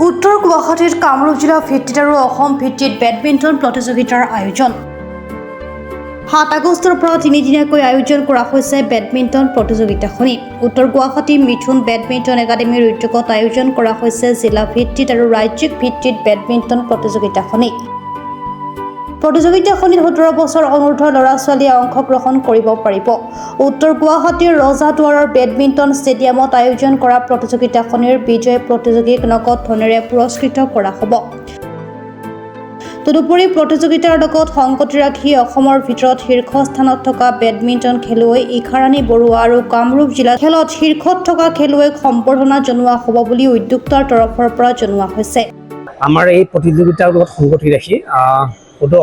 উত্তৰ গুৱাহাটীত কামৰূপ জিলা ভিত্তিত আৰু অসম ভিত্তিত বেডমিণ্টন প্ৰতিযোগিতাৰ আয়োজন 7 আগষ্টৰ পৰা 3 দিনীয়াকৈ আয়োজন কৰা হৈছে বেডমিণ্টন প্ৰতিযোগিতাখনি উত্তৰ গুৱাহাটী মিথুন বেডমিণ্টন একাডেমীৰ উদ্যোগত আয়োজন কৰা হৈছে জিলা ভিত্তিত আৰু ৰাজ্যিক ভিত্তিত বেডমিণ্টন প্ৰতিযোগিতাখনি প্ৰতিযোগিতাখনিত 17 বছৰ অনুৰ্ধ ল'ৰা-ছোৱালীয়ে অংশগ্ৰহণ কৰিব পাৰিব উত্তৰ গুৱাহাটীৰ ৰজাদুৱাৰৰ বেডমিণ্টন ষ্টেডিয়ামত আয়োজন কৰা প্ৰতিযোগিতাখনিৰ বিজয়ী প্ৰতিযোগীক নগদ ধনেৰে পুৰস্কৃত কৰা হ'ব তদুপৰি প্ৰতিযোগিতাৰ লগত সংগতি ৰাখি অসমৰ ভিতৰত শীৰ্ষস্থানত থকা বেডমিণ্টন খেলুৱৈ ইখাৰাণী বৰুৱা আৰু কামৰূপ জিলা খেলত শীৰ্ষত থকা খেলুৱৈক সম্বৰ্ধনা জনোৱা হ'ব বুলি উদ্যোক্তাৰ তৰফৰ পৰা জনোৱা হৈছে আমাৰ এই প্ৰতিযোগিতাৰ লগত সংগতি ৰাখি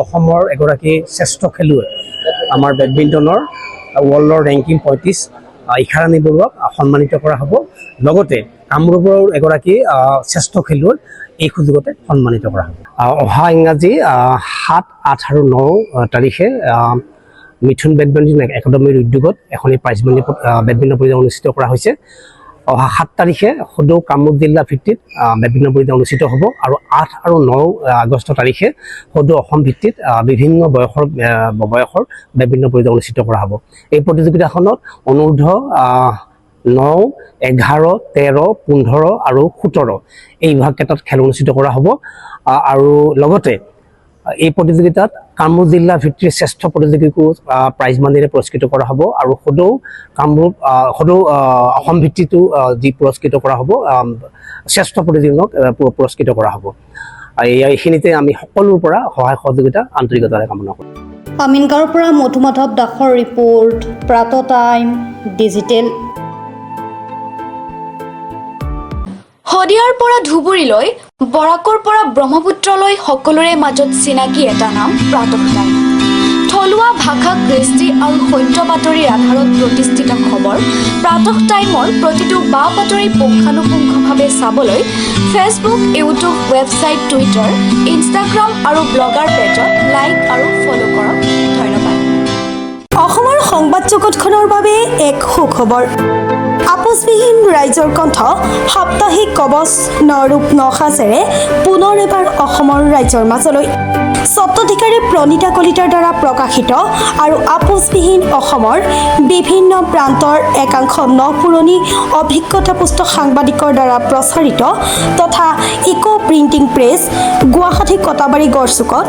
অসমৰ এগৰাকী শ্ৰেষ্ঠ খেলুৱৈ আমাৰ বেডমিণ্টনৰ ৱৰ্ল্ডৰ ৰেংকিং 35 ইখাৰাণী বৰুৱাক সন্মানিত কৰা হ'ব লগতে কামৰূপৰ এগৰাকী শ্ৰেষ্ঠ খেলুৱৈ এই সুযোগতে সন্মানিত কৰা হ'ব অহা ইংৰাজী 7, 8 আৰু 9 তাৰিখে মিথুন বেডমিণ্টন একাডেমীৰ উদ্যোগত এখনি প্ৰাইজ মানি বেডমিণ্টন প্ৰতিযোগিতা অনুষ্ঠিত কৰা হৈছে অহা 7 তাৰিখে সদৌ কামৰূপ জিলা ভিত্তিত বেডমিণ্টন প্ৰতিযোগিতা অনুষ্ঠিত হ'ব আৰু 8 আৰু 9 আগষ্ট তাৰিখে সদৌ অসম ভিত্তিত বিভিন্ন বয়সৰ বেডমিণ্টন প্ৰতিযোগিতা অনুষ্ঠিত কৰা হ'ব এই প্ৰতিযোগিতাখনত অনুৰ্ধ 9, 11, 13, 15 আৰু 17 এই বিভাগকেইটাত খেল অনুষ্ঠিত কৰা হ'ব আৰু লগতে এই প্ৰতিযোগিতাত কামৰূপ জিলা ভিত্তিৰ শ্ৰেষ্ঠ প্ৰতিযোগীকো প্ৰাইজ মানিৰে পুৰস্কৃত কৰা হ'ব আৰু সদৌ অসম ভিত্তিতো যি পুৰস্কৃত কৰা হ'ব শ্ৰেষ্ঠ প্ৰতিযোগীক পুৰস্কৃত কৰা হ'ব এইখিনিতে আমি সকলোৰ পৰা সহায় সহযোগিতা আন্তৰিকতাৰে কামনা কৰোঁ আমিনগাঁৱৰ পৰা মধুমাধৱ দাসৰ ৰিপৰ্ট প্ৰাত টাইম ডিজিটেল শদিয়াৰ পৰা ধুবুৰীলৈ বৰাকৰ পৰা ব্ৰহ্মপুত্ৰলৈ সকলোৰে মাজত চিনাকি এটা নাম প্ৰাতঃ টাইম থলুৱা ভাষা কৃষ্টি আৰু সত্য বাতৰিৰ আধাৰত প্ৰতিষ্ঠিত খবৰ প্ৰাতঃ টাইমৰ প্ৰতিটো বা বাতৰি পুংখানুপুংখভাৱে চাবলৈ Facebook YouTube website Twitter Instagram আৰু ব্লগাৰ পেজত লাইক আৰু ফ'ল' কৰক ধন্যবাদ অসমৰ সংবাদ জগতখনৰ বাবে এক সুখবৰ আপোচবিহীন ৰাইজৰ কণ্ঠ সাপ্তাহিক কবচ নৰূপ নসাজেৰে পুনৰ এবাৰ অসমৰ ৰাইজৰ মাজলৈ স্বত্বাধিকাৰী প্ৰণীতা কলিতাৰ দ্বাৰা প্ৰকাশিত আৰু আপোচবিহীন অসমৰ বিভিন্ন প্ৰান্তৰ একাংশ নপুৰণি অভিজ্ঞতাপুষ্ট সাংবাদিকৰ দ্বাৰা প্ৰচাৰিত তথা eco printing press Guwahati Katabari গড়চুকত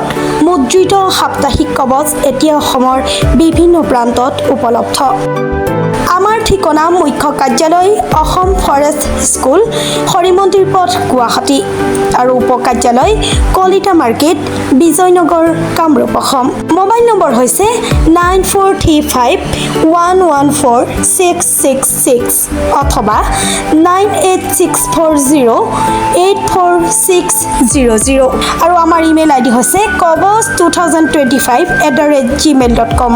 মুদ্ৰিত সাপ্তাহিক কবচ এতিয়া অসমৰ বিভিন্ন প্ৰান্তত উপলব্ধ আমাৰ ঠিকনা মুখ্য কাৰ্যালয় অসম ফৰেষ্ট স্কুল হৰিমন্দিৰ পথ গুৱাহাটী আৰু উপ কাৰ্যালয় Kalita market Bijoynagar Kamrup Assam mobile number হৈছে 9435114666 অথবা 9864084600 আৰু আমাৰ ইমেইল আইডি হৈছে kobos2025@gmail.com